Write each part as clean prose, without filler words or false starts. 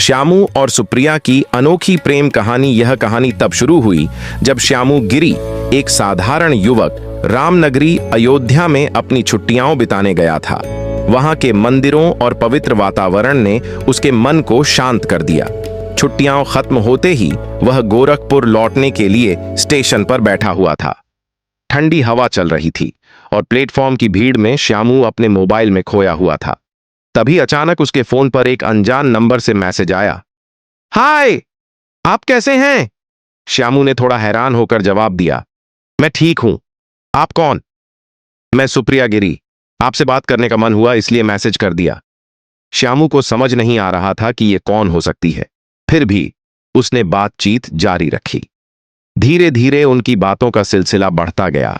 श्यामू और सुप्रिया की अनोखी प्रेम कहानी। यह कहानी तब शुरू हुई जब श्यामू गिरी, एक साधारण युवक, रामनगरी अयोध्या में अपनी छुट्टियां बिताने गया था। वहां के मंदिरों और पवित्र वातावरण ने उसके मन को शांत कर दिया। छुट्टियां खत्म होते ही वह गोरखपुर लौटने के लिए स्टेशन पर बैठा हुआ था। ठंडी हवा चल रही थी और प्लेटफॉर्म की भीड़ में श्यामू अपने मोबाइल में खोया हुआ था। तभी अचानक उसके फोन पर एक अनजान नंबर से मैसेज आया। हाय, आप कैसे हैं? श्यामू ने थोड़ा हैरान होकर जवाब दिया, मैं ठीक हूं। आप कौन? मैं सुप्रिया गिरी, आपसे बात करने का मन हुआ इसलिए मैसेज कर दिया। श्यामू को समझ नहीं आ रहा था कि यह कौन हो सकती है, फिर भी उसने बातचीत जारी रखी। धीरे धीरे उनकी बातों का सिलसिला बढ़ता गया।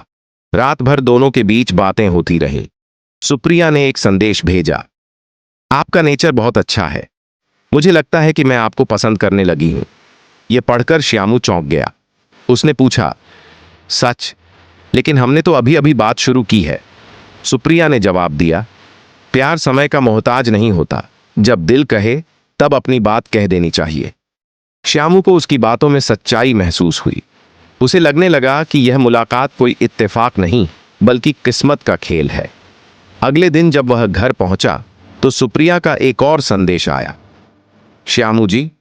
रात भर दोनों के बीच बातें होती रहीं। सुप्रिया ने एक संदेश भेजा, आपका नेचर बहुत अच्छा है, मुझे लगता है कि मैं आपको पसंद करने लगी हूं। यह पढ़कर श्यामू चौंक गया। उसने पूछा, सच? लेकिन हमने तो अभी अभी बात शुरू की है। सुप्रिया ने जवाब दिया, प्यार समय का मोहताज नहीं होता, जब दिल कहे तब अपनी बात कह देनी चाहिए। श्यामू को उसकी बातों में सच्चाई महसूस हुई। उसे लगने लगा कि यह मुलाकात कोई इत्तेफाक नहीं बल्कि किस्मत का खेल है। अगले दिन जब वह घर पहुंचा तो सुप्रिया का एक और संदेश आया। श्यामू जी,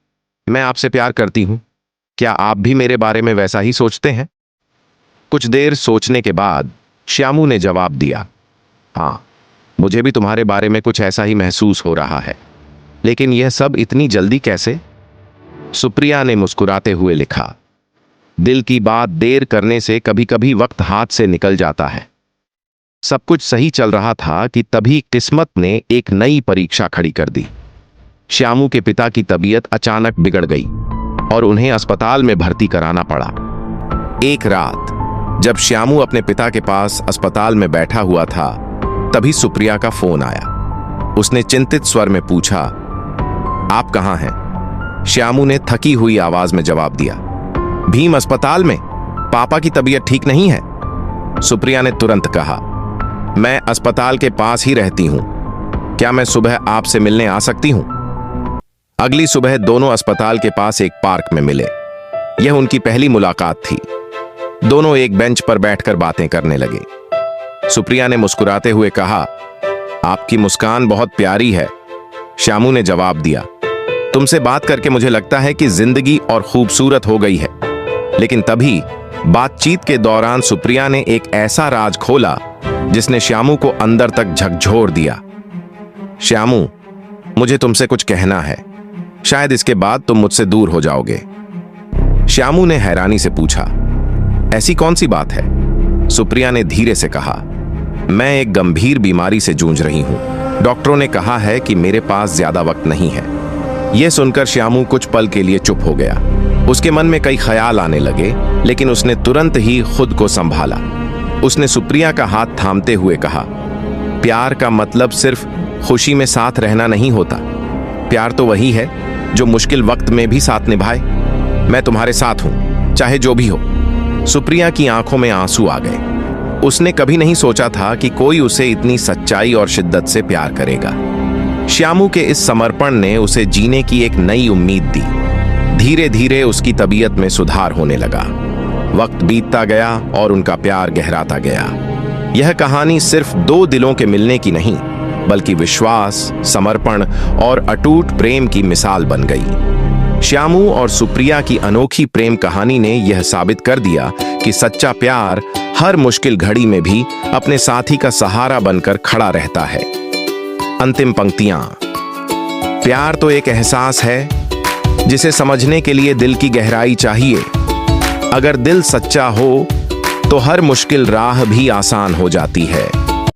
मैं आपसे प्यार करती हूं, क्या आप भी मेरे बारे में वैसा ही सोचते हैं? कुछ देर सोचने के बाद श्यामू ने जवाब दिया, हाँ, मुझे भी तुम्हारे बारे में कुछ ऐसा ही महसूस हो रहा है, लेकिन यह सब इतनी जल्दी कैसे? सुप्रिया ने मुस्कुराते हुए लिखा, दिल की बात देर करने से कभी कभी वक्त हाथ से निकल जाता है। सब कुछ सही चल रहा था कि तभी किस्मत ने एक नई परीक्षा खड़ी कर दी। श्यामू के पिता की तबीयत अचानक बिगड़ गई और उन्हें अस्पताल में भर्ती कराना पड़ा। एक रात जब श्यामू अपने पिता के पास अस्पताल में बैठा हुआ था, तभी सुप्रिया का फोन आया। उसने चिंतित स्वर में पूछा, आप कहां हैं? श्यामू ने थकी हुई आवाज में जवाब दिया, भीम अस्पताल में, पापा की तबीयत ठीक नहीं है। सुप्रिया ने तुरंत कहा, मैं अस्पताल के पास ही रहती हूं, क्या मैं सुबह आपसे मिलने आ सकती हूं? अगली सुबह दोनों अस्पताल के पास एक पार्क में मिले। यह उनकी पहली मुलाकात थी। दोनों एक बेंच पर बैठकर बातें करने लगे। सुप्रिया ने मुस्कुराते हुए कहा, आपकी मुस्कान बहुत प्यारी है। श्यामू ने जवाब दिया, तुमसे बात करके मुझे लगता है कि जिंदगी और खूबसूरत हो गई है। लेकिन तभी बातचीत के दौरान सुप्रिया ने एक ऐसा राज खोला जिसने श्यामू को अंदर तक झकझोर दिया। श्यामू, मुझे तुमसे कुछ कहना है, शायद इसके बाद तुम मुझसे दूर हो जाओगे। श्यामू ने हैरानी से पूछा, ऐसी कौन सी बात है? सुप्रिया ने धीरे से कहा, मैं एक गंभीर बीमारी से जूझ रही हूं। डॉक्टरों ने कहा है कि मेरे पास ज्यादा वक्त नहीं है। यह सुनकर श्यामू कुछ पल के लिए चुप हो गया। उसके मन में कई ख्याल आने लगे, लेकिन उसने तुरंत ही खुद को संभाला। उसने सुप्रिया का हाथ थामते हुए कहा, प्यार का मतलब सिर्फ खुशी में साथ रहना नहीं होता। प्यार तो वही है जो मुश्किल वक्त में भी साथ निभाए। मैं तुम्हारे साथ हूं, चाहे जो भी हो। सुप्रिया की आंखों में आंसू आ गए। उसने कभी नहीं सोचा था कि कोई उसे इतनी सच्चाई और शिद्दत से प्यार करेगा। श्यामू के इस समर्पण ने उसे जीने की एक नई उम्मीद दी। धीरे धीरे उसकी तबीयत में सुधार होने लगा। वक्त बीतता गया और उनका प्यार गहराता गया। यह कहानी सिर्फ दो दिलों के मिलने की नहीं, बल्कि विश्वास, समर्पण और अटूट प्रेम की मिसाल बन गई। श्यामू और सुप्रिया की अनोखी प्रेम कहानी ने यह साबित कर दिया कि सच्चा प्यार हर मुश्किल घड़ी में भी अपने साथी का सहारा बनकर खड़ा रहता है। अंतिम पंक्तियां, प्यार तो एक एहसास है जिसे समझने के लिए दिल की गहराई चाहिए। अगर दिल सच्चा हो तो हर मुश्किल राह भी आसान हो जाती है।